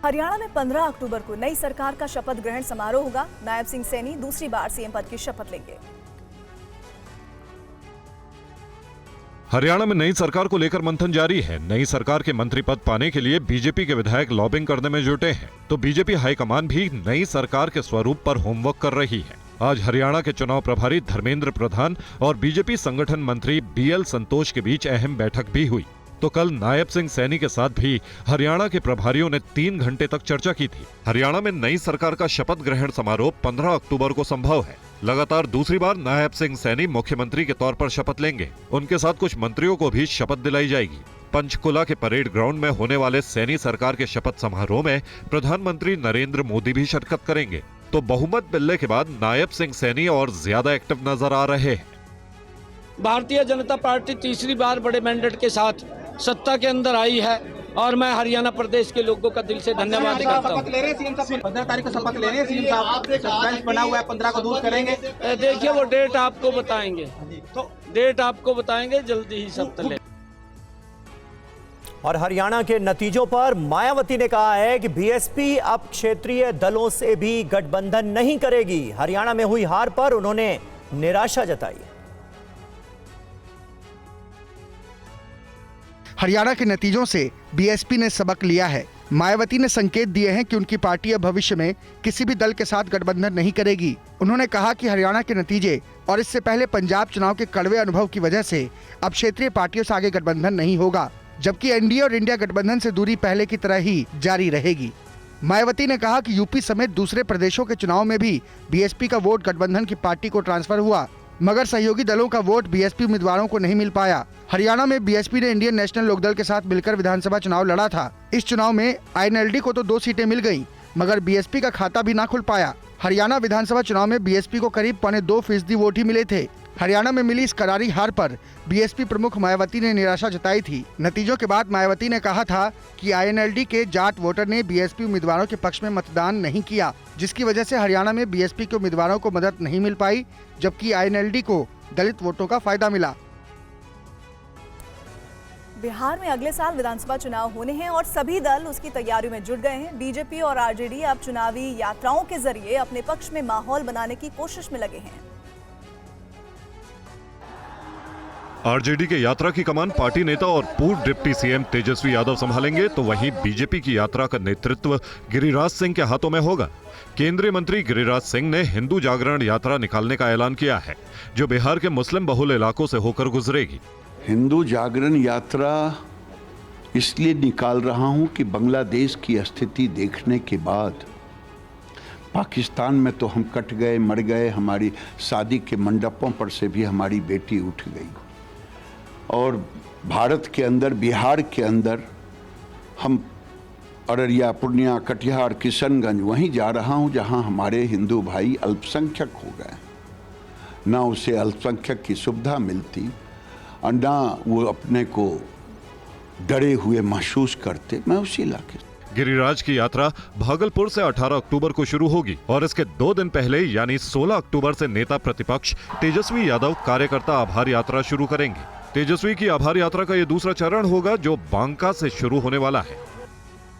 हरियाणा में 15 अक्टूबर को नई सरकार का शपथ ग्रहण समारोह होगा। नायब सिंह सैनी दूसरी बार सीएम पद की शपथ लेंगे। हरियाणा में नई सरकार को लेकर मंथन जारी है। नई सरकार के मंत्री पद पाने के लिए बीजेपी के विधायक लॉबिंग करने में जुटे हैं, तो बीजेपी हाईकमान भी नई सरकार के स्वरूप पर होमवर्क कर रही है। आज हरियाणा के चुनाव प्रभारी धर्मेंद्र प्रधान और बीजेपी संगठन मंत्री बीएल संतोष के बीच अहम बैठक भी हुई। तो कल नायब सिंह सैनी के साथ भी हरियाणा के प्रभारियों ने 3 घंटे तक चर्चा की थी। हरियाणा में नई सरकार का शपथ ग्रहण समारोह 15 अक्टूबर को संभव है। लगातार दूसरी बार नायब सिंह सैनी मुख्यमंत्री के तौर पर शपथ लेंगे। उनके साथ कुछ मंत्रियों को भी शपथ दिलाई जाएगी। पंचकुला के परेड ग्राउंड में होने वाले सैनी सरकार के शपथ समारोह में प्रधानमंत्री नरेंद्र मोदी भी शिरकत करेंगे। तो बहुमत मिलने के बाद नायब सिंह सैनी और ज्यादा एक्टिव नजर आ रहे हैं। भारतीय जनता पार्टी तीसरी बार बड़े मैंडेट के साथ सत्ता के अंदर आई है और मैं हरियाणा प्रदेश के लोगों का दिल से धन्यवाद करता हूँ। 15 तारीख को शपथ ले रहे हैं सीएम साहब, सस्पेंस बना हुआ है, 15 को दूर करेंगे। देखिए वो डेट आपको बताएंगे, तो डेट आपको बताएंगे, जल्दी ही शपथ ले। और हरियाणा के नतीजों पर मायावती ने कहा है कि बीएसपी अब क्षेत्रीय दलों से भी गठबंधन नहीं करेगी। हरियाणा में हुई हार पर उन्होंने निराशा जताई। हरियाणा के नतीजों से बीएसपी ने सबक लिया है। मायावती ने संकेत दिए हैं कि उनकी पार्टी अब भविष्य में किसी भी दल के साथ गठबंधन नहीं करेगी। उन्होंने कहा कि हरियाणा के नतीजे और इससे पहले पंजाब चुनाव के कड़वे अनुभव की वजह से अब क्षेत्रीय पार्टियों से आगे गठबंधन नहीं होगा, जबकि एनडीए और इंडिया गठबंधन से दूरी पहले की तरह ही जारी रहेगी। मायावती ने कहा कि यूपी समेत दूसरे प्रदेशों के चुनाव में भी बीएसपी का वोट गठबंधन की पार्टी को ट्रांसफर हुआ, मगर सहयोगी दलों का वोट बीएसपी उम्मीदवारों को नहीं मिल पाया। हरियाणा में बीएसपी ने इंडियन नेशनल लोकदल के साथ मिलकर विधानसभा चुनाव लड़ा था। इस चुनाव में आईएनएलडी को तो 2 सीटें मिल गईं, मगर बीएसपी का खाता भी ना खुल पाया। हरियाणा विधानसभा चुनाव में बीएसपी को करीब 2.25% वोट ही मिले थे। हरियाणा में मिली इस करारी हार पर बीएसपी प्रमुख मायावती ने निराशा जताई थी। नतीजों के बाद मायावती ने कहा था कि आईएनएलडी के जाट वोटर ने बीएसपी उम्मीदवारों के पक्ष में मतदान नहीं किया, जिसकी वजह से हरियाणा में बीएसपी के उम्मीदवारों को मदद नहीं मिल पाई, जबकि आईएनएलडी को दलित वोटों का फायदा मिला। बिहार में अगले साल विधानसभा चुनाव होने हैं और सभी दल उसकी तैयारियों में जुट गए हैं। बीजेपी और आरजेडी अब चुनावी यात्राओं के जरिए अपने पक्ष में माहौल बनाने की कोशिश में लगे हैं। आरजेडी के यात्रा की कमान पार्टी नेता और पूर्व डिप्टी सीएम तेजस्वी यादव संभालेंगे, तो वहीं बीजेपी की यात्रा का नेतृत्व गिरिराज सिंह के हाथों में होगा। केंद्रीय मंत्री गिरिराज सिंह ने हिंदू जागरण यात्रा निकालने का ऐलान किया है, जो बिहार के मुस्लिम बहुल इलाकों से होकर गुजरेगी। हिंदू जागरण यात्रा इसलिए निकाल रहा हूं कि बांग्लादेश की स्थिति देखने के बाद पाकिस्तान में तो हम कट गए, मर गए, हमारी शादी के मंडपों पर से भी हमारी बेटी उठ गई, और भारत के अंदर, बिहार के अंदर हम अररिया, पूर्णिया, कटिहार, किशनगंज वहीं जा रहा हूं जहां हमारे हिंदू भाई अल्पसंख्यक हो गए। ना उसे अल्पसंख्यक की सुविधा मिलती और ना वो अपने को डरे हुए महसूस करते। मैं उसी इलाके। गिरिराज की यात्रा भागलपुर से 18 अक्टूबर को शुरू होगी और इसके 2 दिन पहले यानी 16 अक्टूबर से नेता प्रतिपक्ष तेजस्वी यादव कार्यकर्ता आभार यात्रा शुरू करेंगे। तेजस्वी की आभार यात्रा का ये दूसरा चरण होगा, जो बांका से शुरू होने वाला है।